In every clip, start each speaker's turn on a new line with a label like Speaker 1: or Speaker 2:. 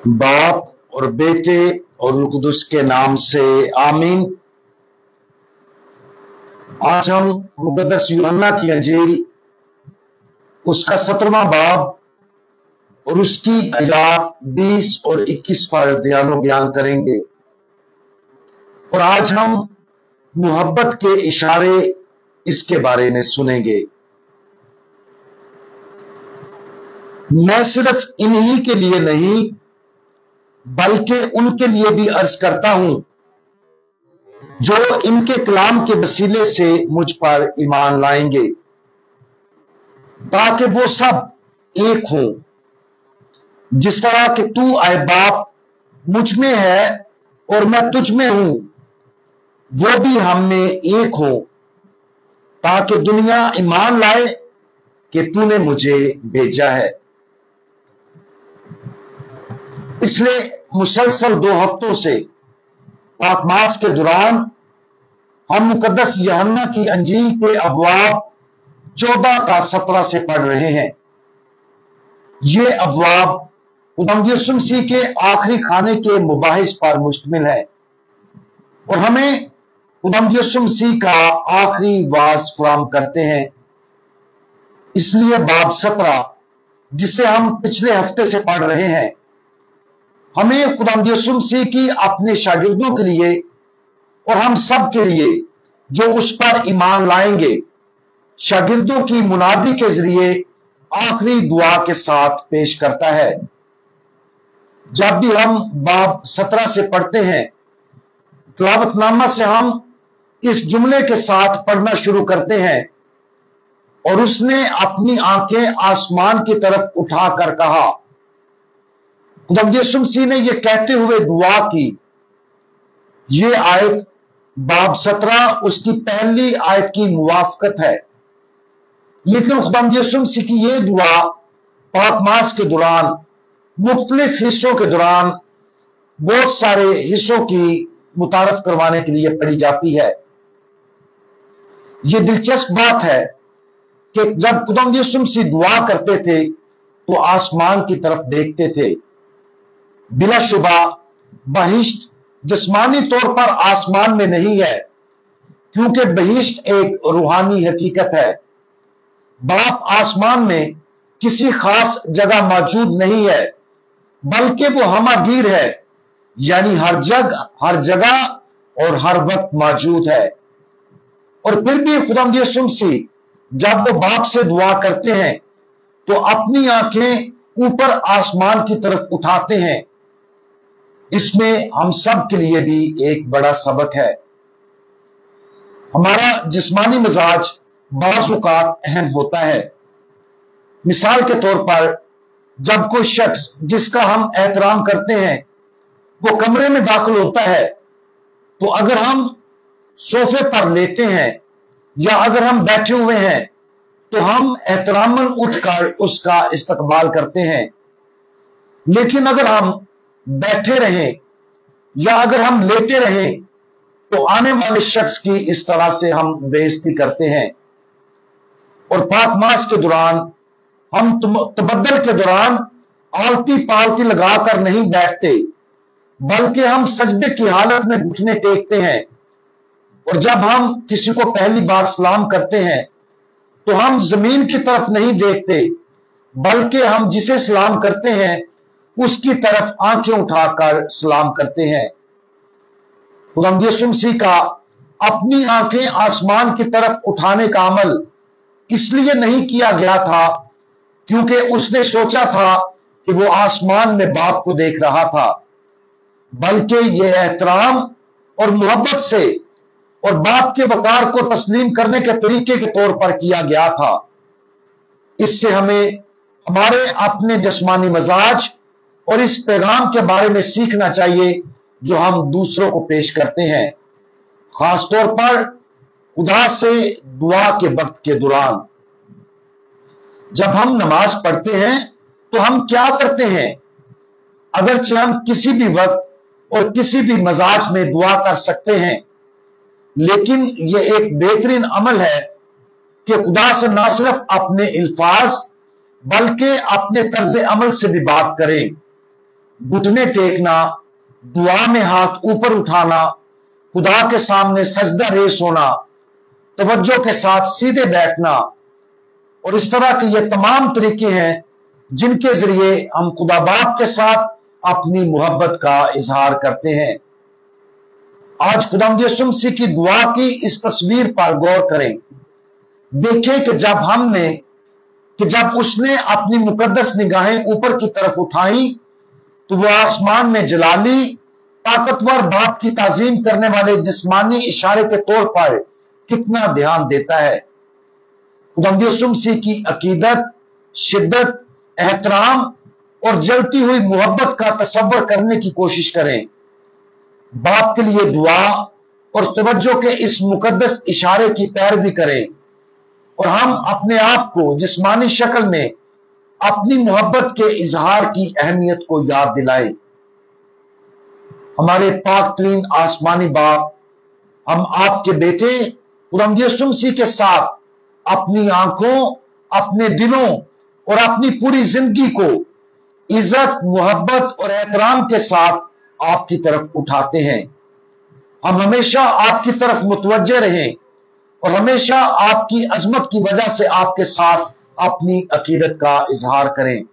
Speaker 1: बाप और बेटे और रूह कुदुस के नाम से आमीन। आज हम मुकद्दस यूहन्ना की अंजील उसका 17वां बाब और उसकी आयत 20 और 21 पर ध्यान ज्ञान करेंगे। और आज हम मोहब्बत के इशारे इसके बारे में सुनेंगे। मैं सिर्फ इन्हीं के लिए नहीं बल्कि उनके लिए भी अर्ज करता हूं जो इनके कलाम के वसीले से मुझ पर ईमान लाएंगे, ताकि वो सब एक हों, जिस तरह कि तू आए बाप मुझ में है और मैं तुझ में हूं, वो भी हम में एक हो, ताकि दुनिया ईमान लाए कि तूने मुझे भेजा है। पिछले मुसलसल 2 हफ्तों से पाकमास के दौरान हम मुकद्दस यूहन्ना की अंजील के अबवाब 14 का 17 से पढ़ रहे हैं। ये अबवाब खुदावंद यीशु मसीह के आखिरी खाने के मुबाहिस पर मुश्तमिल है और हमें खुदावंद यीशु मसीह का आखिरी वाज फराहम करते हैं। इसलिए बाब 17 जिसे हम पिछले हफ्ते से पढ़ रहे हैं, हमें खुदावंद यीशु मसीह की अपने शागिर्दों के लिए और हम सब के लिए जो उस पर ईमान लाएंगे, शागिर्दों की मुनादी के जरिए आखिरी दुआ के साथ पेश करता है। जब भी हम बाब 17 से पढ़ते हैं, तिलावतनामा से हम इस जुमले के साथ पढ़ना शुरू करते हैं, और उसने अपनी आंखें आसमान की तरफ उठाकर कहा। खुदावंद यीशु मसीह ने यह कहते हुए दुआ की। यह आयत बाब 17 उसकी पहली आयत की मुवाफकत है, लेकिन खुदावंद यीशु मसीह की यह दुआ पाकमास के दौरान मुख्तलिफ हिस्सों के दौरान बहुत सारे हिस्सों की मुतारफ करवाने के लिए पढ़ी जाती है। यह दिलचस्प बात है कि जब खुदावंद यीशु मसीह दुआ करते थे तो आसमान की तरफ देखते थे। बिलाशुबा बहिश्त जिस्मानी तौर पर आसमान में नहीं है, क्योंकि बहिश्त एक रूहानी हकीकत है। बाप आसमान में किसी खास जगह मौजूद नहीं है, बल्कि वो हमागीर है, यानी हर जगह और हर वक्त मौजूद है। और फिर भी खुदावंद यीशु मसीह जब वो बाप से दुआ करते हैं तो अपनी आंखें ऊपर आसमान की तरफ उठाते हैं। इसमें हम सब के लिए भी एक बड़ा सबक है। हमारा जिस्मानी मिजाज बाज़ औक़ात अहम होता है। मिसाल के तौर पर जब कोई शख्स जिसका हम एहतराम करते हैं वो कमरे में दाखिल होता है, तो अगर हम सोफे पर लेटे हैं या अगर हम बैठे हुए हैं तो हम एहतरामन उठकर उसका इस्तकबाल करते हैं। लेकिन अगर हम बैठे रहें या अगर हम लेटे रहें तो आने वाले शख्स की इस तरह से हम बेइज्जती करते हैं। और पाकमास के दौरान हम तबद्दुल के दौरान आलती पालती लगाकर नहीं बैठते, बल्कि हम सजदे की हालत में घुटने टेकते हैं। और जब हम किसी को पहली बार सलाम करते हैं तो हम जमीन की तरफ नहीं देखते, बल्कि हम जिसे सलाम करते हैं उसकी तरफ आंखें उठाकर सलाम करते हैं। खुदावंद यीशु मसीह का अपनी आंखें आसमान की तरफ उठाने का अमल इसलिए नहीं किया गया था क्योंकि उसने सोचा था कि वो आसमान में बाप को देख रहा था, बल्कि यह एहतराम और मोहब्बत से और बाप के वकार को तस्लीम करने के तरीके के तौर पर किया गया था। इससे हमें हमारे अपने जिस्मानी मजाज और इस पैगाम के बारे में सीखना चाहिए जो हम दूसरों को पेश करते हैं, खास तौर पर खुदा से दुआ के वक्त के दौरान। जब हम नमाज पढ़ते हैं तो हम क्या करते हैं? अगरचे हम किसी भी वक्त और किसी भी मजाज में दुआ कर सकते हैं, लेकिन यह एक बेहतरीन अमल है कि खुदा से ना सिर्फ अपने अल्फाज बल्कि अपने तर्ज अमल से भी बात करें। घुटने टेकना, दुआ में हाथ ऊपर उठाना, खुदा के सामने सजदा रेस होना, तवज्जो के साथ सीधे बैठना, और इस तरह के ये तमाम तरीके हैं जिनके जरिए हम खुदा बाप के साथ अपनी मोहब्बत का इजहार करते हैं। आज खुदावंद यीशु मसीह की दुआ की इस तस्वीर पर गौर करें। देखें कि जब उसने अपनी मुकद्दस निगाहें ऊपर की तरफ उठाई तो वो आसमान में जलाली, ताकतवर बाप की ताजीम करने वाले जिस्मानी इशारे के तौर पर कितना ध्यान देता है। खुदावंद यीशु मसीह की अकीदत, शिद्दत, एहतराम और जलती हुई मोहब्बत का तसव्वुर करने की कोशिश करें। बाप के लिए दुआ और तवज्जो के इस मुकद्दस इशारे की पैरवी करें और हम अपने आप को जिस्मानी शक्ल में अपनी मोहब्बत के इजहार की अहमियत को याद दिलाएं। हमारे पाक तरीन आसमानी बाप, हम आपके बेटे खुदावंद यीशु मसीह के साथ अपनी आंखों, अपने दिलों और अपनी पूरी जिंदगी को इज्जत, मोहब्बत और एहतराम के साथ आपकी तरफ उठाते हैं। हम हमेशा आपकी तरफ मुतवज्जे रहें और हमेशा आपकी अजमत की वजह से आपके साथ अपनी अकीदत का इजहार करें।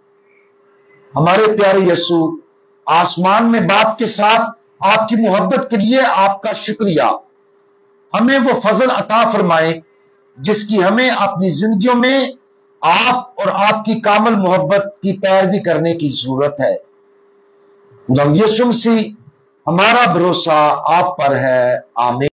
Speaker 1: हमारे प्यारे यीशु, आसमान में बाप के साथ आपकी मोहब्बत के लिए आपका शुक्रिया। हमें वो फजल अता फरमाए जिसकी हमें अपनी जिंदगियों में आप और आपकी कामिल मोहब्बत की पैरवी करने की जरूरत है। खुदावंद यीशु मसीह, हमारा भरोसा आप पर है। आमीन।